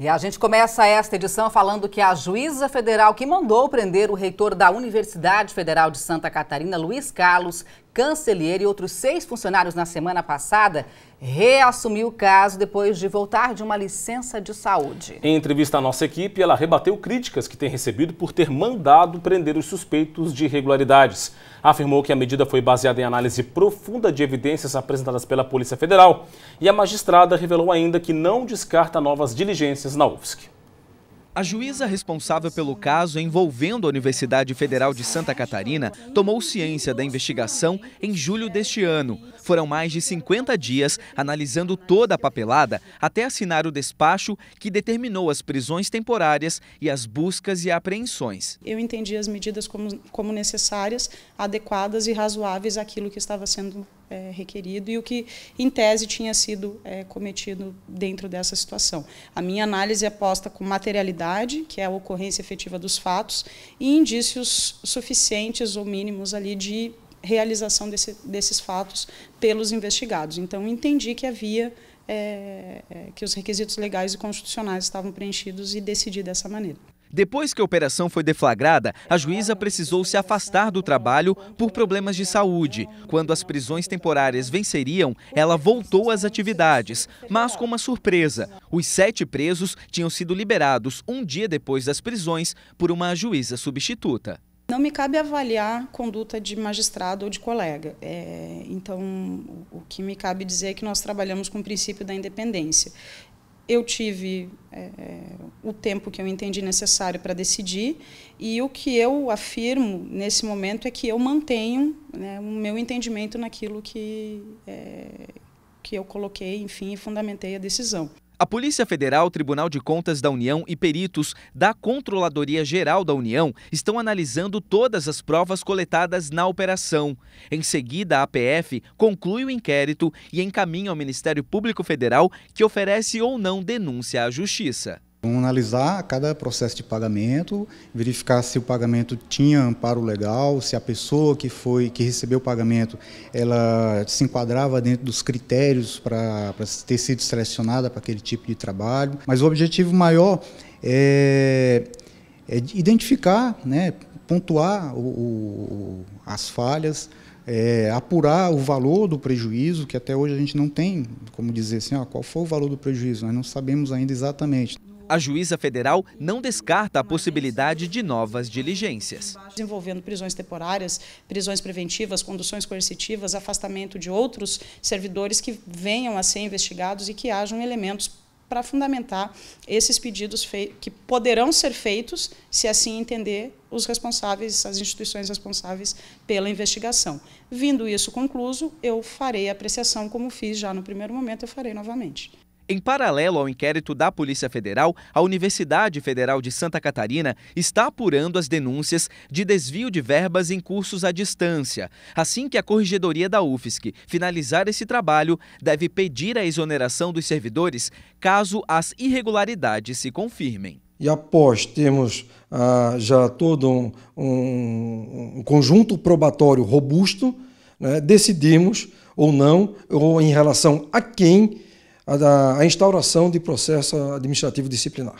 E a gente começa esta edição falando que a juíza federal que mandou prender o reitor da Universidade Federal de Santa Catarina, Luiz Carlos Cancellieri, e outros 6 funcionários na semana passada, reassumiu o caso depois de voltar de uma licença de saúde. Em entrevista à nossa equipe, ela rebateu críticas que tem recebido por ter mandado prender os suspeitos de irregularidades. Afirmou que a medida foi baseada em análise profunda de evidências apresentadas pela Polícia Federal. E a magistrada revelou ainda que não descarta novas diligências na UFSC. A juíza responsável pelo caso envolvendo a Universidade Federal de Santa Catarina tomou ciência da investigação em julho deste ano. Foram mais de 50 dias analisando toda a papelada até assinar o despacho que determinou as prisões temporárias e as buscas e apreensões. Eu entendi as medidas como necessárias, adequadas e razoáveis àquilo que estava sendo requerido e o que, em tese, tinha sido cometido dentro dessa situação. A minha análise é posta com materialidade, que é a ocorrência efetiva dos fatos, e indícios suficientes ou mínimos ali de realização desses fatos pelos investigados. Então, entendi que havia que os requisitos legais e constitucionais estavam preenchidos e decidi dessa maneira. Depois que a operação foi deflagrada, a juíza precisou se afastar do trabalho por problemas de saúde. Quando as prisões temporárias venceriam, ela voltou às atividades, mas com uma surpresa. Os 7 presos tinham sido liberados um dia depois das prisões por uma juíza substituta. Não me cabe avaliar conduta de magistrado ou de colega. Então, o que me cabe dizer é que nós trabalhamos com o princípio da independência. Eu tive o tempo que eu entendi necessário para decidir e o que eu afirmo nesse momento é que eu mantenho, o meu entendimento naquilo que eu coloquei, enfim, e fundamentei a decisão. A Polícia Federal, Tribunal de Contas da União e peritos da Controladoria Geral da União estão analisando todas as provas coletadas na operação. Em seguida, a PF conclui o inquérito e encaminha ao Ministério Público Federal, que oferece ou não denúncia à Justiça. Vamos analisar cada processo de pagamento, verificar se o pagamento tinha amparo legal, se a pessoa que recebeu o pagamento ela se enquadrava dentro dos critérios para ter sido selecionada para aquele tipo de trabalho. Mas o objetivo maior é identificar, pontuar as falhas, apurar o valor do prejuízo, que até hoje a gente não tem como dizer assim, qual foi o valor do prejuízo, nós não sabemos ainda exatamente. A juíza federal não descarta a possibilidade de novas diligências. Envolvendo prisões temporárias, prisões preventivas, conduções coercitivas, afastamento de outros servidores que venham a ser investigados e que hajam elementos para fundamentar esses pedidos que poderão ser feitos, se assim entender os responsáveis, as instituições responsáveis pela investigação. Vindo isso concluso, eu farei a apreciação como fiz já no primeiro momento, eu farei novamente. Em paralelo ao inquérito da Polícia Federal, a Universidade Federal de Santa Catarina está apurando as denúncias de desvio de verbas em cursos à distância. Assim que a Corregedoria da UFSC finalizar esse trabalho, deve pedir a exoneração dos servidores caso as irregularidades se confirmem. E após termos já todo um conjunto probatório robusto, decidimos ou não, ou em relação a quem, a instauração de processo administrativo disciplinar.